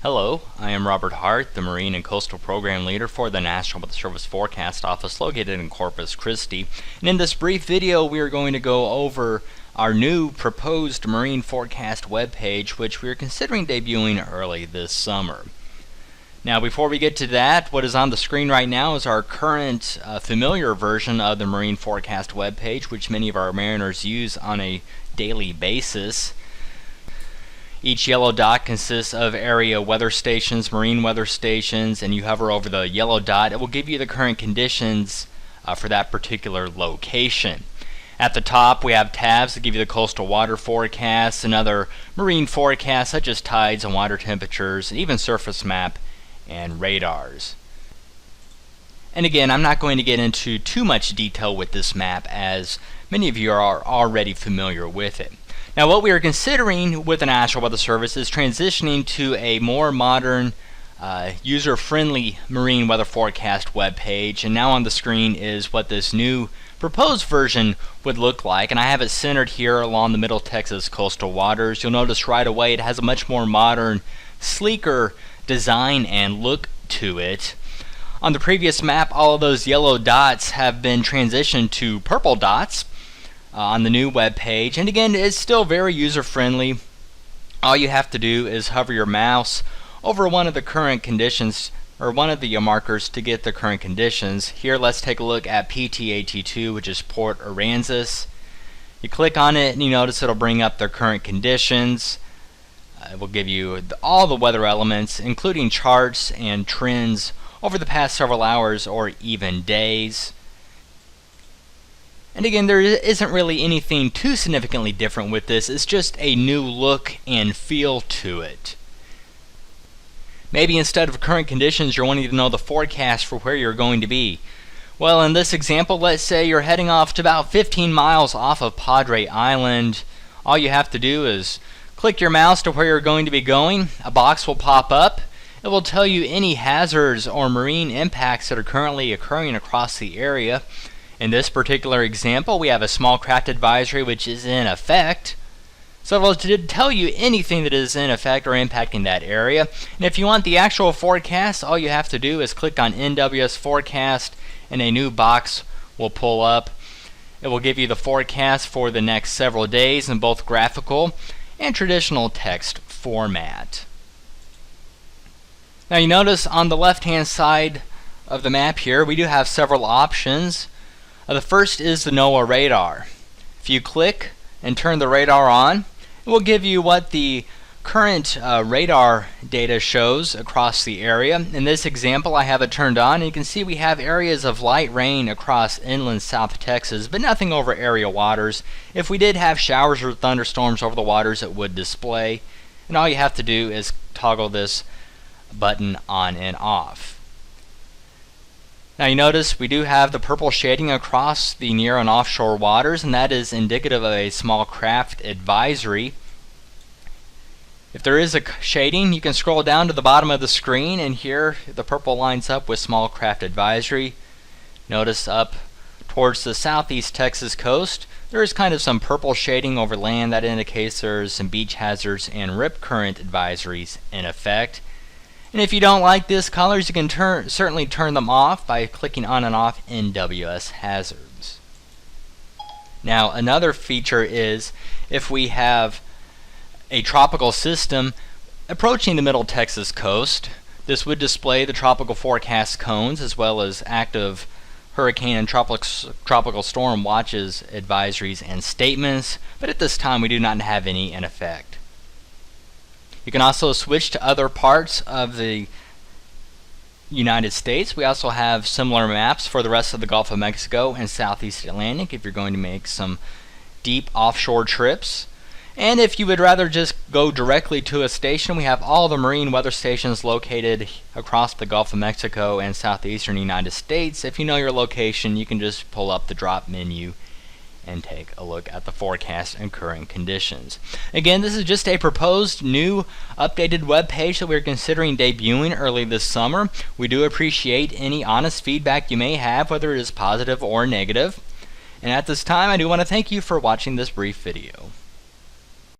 Hello, I am Robert Hart, the Marine and Coastal Program Leader for the National Weather Service Forecast Office located in Corpus Christi. And in this brief video, we are going to go over our new proposed Marine Forecast webpage, which we are considering debuting early this summer. Now, before we get to that, what is on the screen right now is our current familiar version of the Marine Forecast webpage, which many of our mariners use on a daily basis. Each yellow dot consists of area weather stations, marine weather stations, and you hover over the yellow dot, it will give you the current conditions for that particular location. At the top, we have tabs that give you the coastal water forecasts and other marine forecasts such as tides and water temperatures, and even surface map and radars. And again, I'm not going to get into too much detail with this map as many of you are already familiar with it. Now, what we are considering with the National Weather Service is transitioning to a more modern, user-friendly marine weather forecast webpage. And now on the screen is what this new proposed version would look like. And I have it centered here along the Middle Texas coastal waters. You'll notice right away it has a much more modern, sleeker design and look to it. On the previous map, all of those yellow dots have been transitioned to purple dots on the new web page, and again, it's still very user-friendly. All you have to do is hover your mouse over one of the current conditions or one of the markers to get the current conditions. Here, let's take a look at PTAT2, which is Port Aransas. You click on it and you notice it'll bring up the current conditions. It will give you all the weather elements, including charts and trends over the past several hours or even days. And again, there isn't really anything too significantly different with this. It's just a new look and feel to it. Maybe instead of current conditions, you're wanting to know the forecast for where you're going to be. Well, in this example, let's say you're heading off to about 15 miles off of Padre Island. All you have to do is click your mouse to where you're going to be going. A box will pop up. It will tell you any hazards or marine impacts that are currently occurring across the area. In this particular example, we have a small craft advisory which is in effect. So it will tell you anything that is in effect or impacting that area. And if you want the actual forecast, all you have to do is click on NWS Forecast and a new box will pull up. It will give you the forecast for the next several days in both graphical and traditional text format. Now you notice on the left-hand side of the map here, we do have several options. The first is the NOAA Radar. If you click and turn the radar on, it will give you what the current radar data shows across the area. In this example, I have it turned on, and you can see we have areas of light rain across inland South Texas, but nothing over area waters. If we did have showers or thunderstorms over the waters, it would display. And all you have to do is toggle this button on and off. Now you notice we do have the purple shading across the near and offshore waters, and that is indicative of a small craft advisory. If there is a shading, you can scroll down to the bottom of the screen, and here the purple lines up with small craft advisory. Notice up towards the southeast Texas coast, there is kind of some purple shading over land that indicates there's some beach hazards and rip current advisories in effect. And if you don't like these colors, you can certainly turn them off by clicking on and off NWS hazards. Now, another feature is if we have a tropical system approaching the Middle Texas coast, this would display the tropical forecast cones as well as active hurricane and tropical storm watches, advisories, and statements, but at this time we do not have any in effect. You can also switch to other parts of the United States. We also have similar maps for the rest of the Gulf of Mexico and Southeast Atlantic if you're going to make some deep offshore trips. And if you would rather just go directly to a station, we have all the marine weather stations located across the Gulf of Mexico and southeastern United States. If you know your location, you can just pull up the drop menu and take a look at the forecast and current conditions. Again, this is just a proposed new updated web page that we're considering debuting early this summer. We do appreciate any honest feedback you may have, whether it is positive or negative. And at this time, I do want to thank you for watching this brief video.